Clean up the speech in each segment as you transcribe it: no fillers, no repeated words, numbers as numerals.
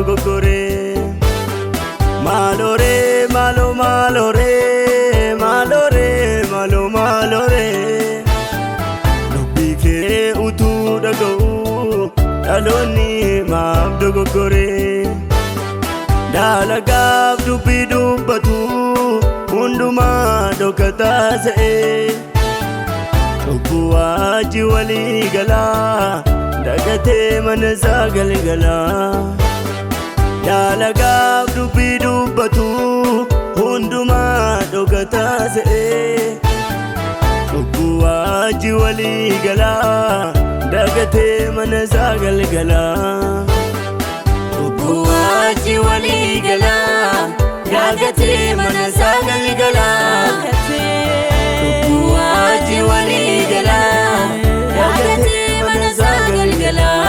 dogoggore. Malore, malo malore, malore, malo malore. Dubbi kee utuu dhaga'u dhaloonni maaf dogoggore. Dalagaaf dubbi dubbatu hundumaa dhokataa se'e. Dhugguwaaji walii galaa dagatee mana isaa galgalaa. Dalagaaf dubbi dubbatu hundumaa dhokataa se'e. Dhugguwaaji walii galaa dagatee mana isaa galgalaa. Dhugguwaaji walii galaa dagatee mana isaa galgalaa. Dhugguwaaji walii galaa dagatee mana isaa galgalaa.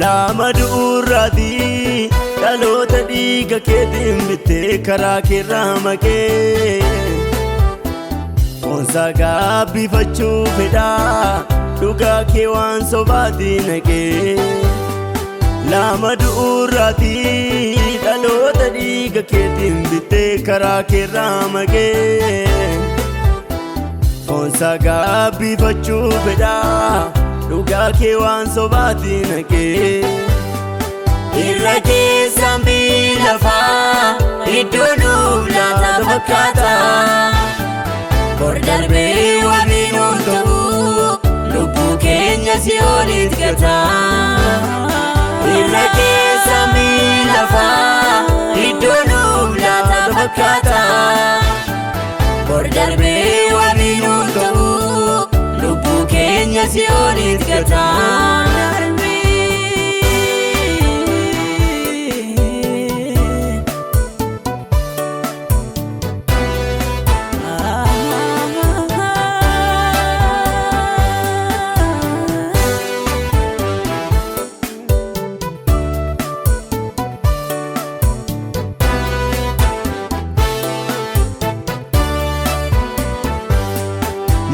Lama du'urraati dhaloota dhiiga keetiin bittee karaa keerraa makee. Foonsaa gaabbifachuu fedhaa dhugaa kee waan sobaatiin naqee. Lama du'urraati dhaloota dhiiga keetiin bittee karaa keerraa makee. Foonsaa gaabbifachuu fedhaa dhugaa kee waan sobaatiin naqee. Irra keessaan biilafaa iddoo nuuf laata fakkaata. Bor darbee wabii nuuf ta'u lubbuu keenya si oliit gata. Irra keessaan biilafaa iddoo nuuf laata fakkaata. Bor darbee wabii nuuf ta'u lubbuu keenya si oliit gata.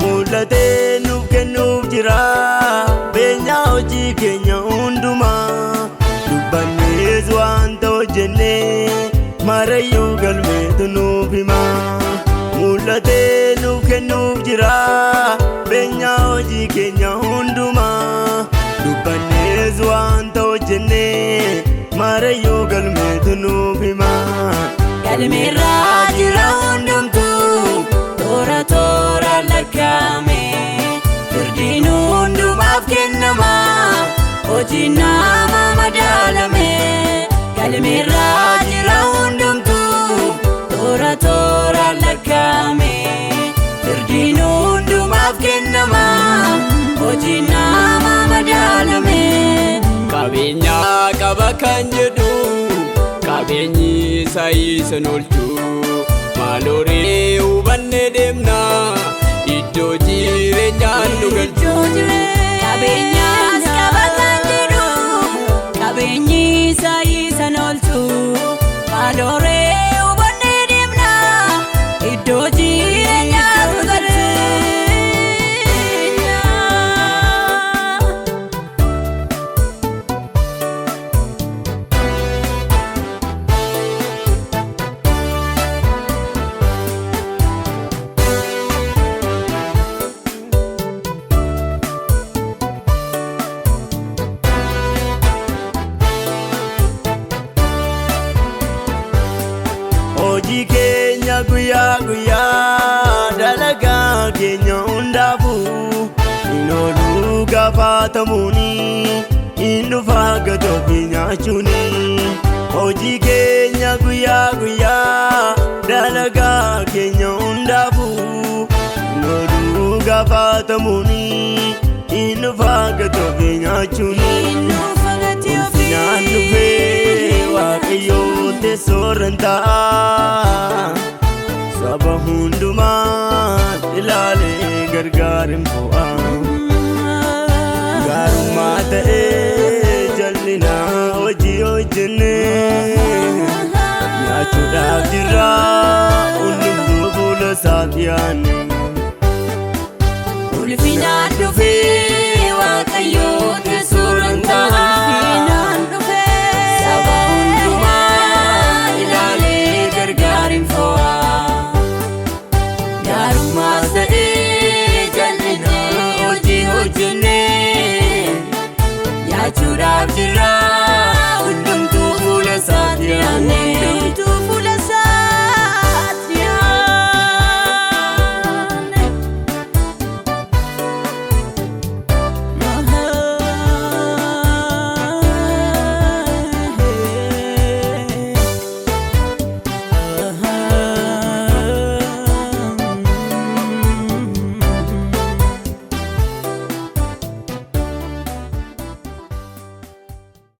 Mul'atee nuuf kennuuf jira beenyaa hojii keenya hundumaa. Dubbannees waanta hojjennee marayyuu galmeetu nuuf hima. Mul'atee nuuf kennuuf jira beenyaa hojii keenya hundumaa. Dubbannees waanta hojjennee marayyuu galmeetu nuuf hima. Galmeerraa jira hundumtuu toora toora lakkaa'ame. Firdiin hundumaaf kennama hojii nama madaalame. Galmeerraa jira hundumtuu toora toora lakkaa'ame. Firdiin hundumaaf kennama hojii nama madaalame. Qabeenya qaba kan jedhu qabeenyi isaa isin oolchu. Maaloree hubannee deemna iddoo jireenyaan nu galchu. Qabeenyaas qaba kan jedhu qabeenyi isaa isin oolchu. Maaloree hubannee deemna iddoo jireenyaan nu galchu. Hojii keenya guyyaa guyyaa dalagaa keenya hundaafuu hin ooluu gaafatamuuni hin dhufaa gatoofi nyaachuuni. Hojii keenya guyyaa guyyaa dalagaa keenya hundaafuu hin ooluu gaafatamuuni hin dhufaa gatoofi nyaachuuni. Ulfinaan dhufee waaqayyoo teessoo irra taa'a. saba hundumaan ilaalee gargaarin bu'aa. Gaarummaa ta'ee jal'inaa hojii hojjennee nyaachuudhaaf jirra hundumtuu fuula isaatti yaanne. Ulfinaan dhufee Waaqayyoo teessuuraan ta'a. Saba hundumaa ilaalee gargaarin fo'a. Gaarummaa ta'ee jal'inaa hojii hojjennee nyaachuudhaaf jirra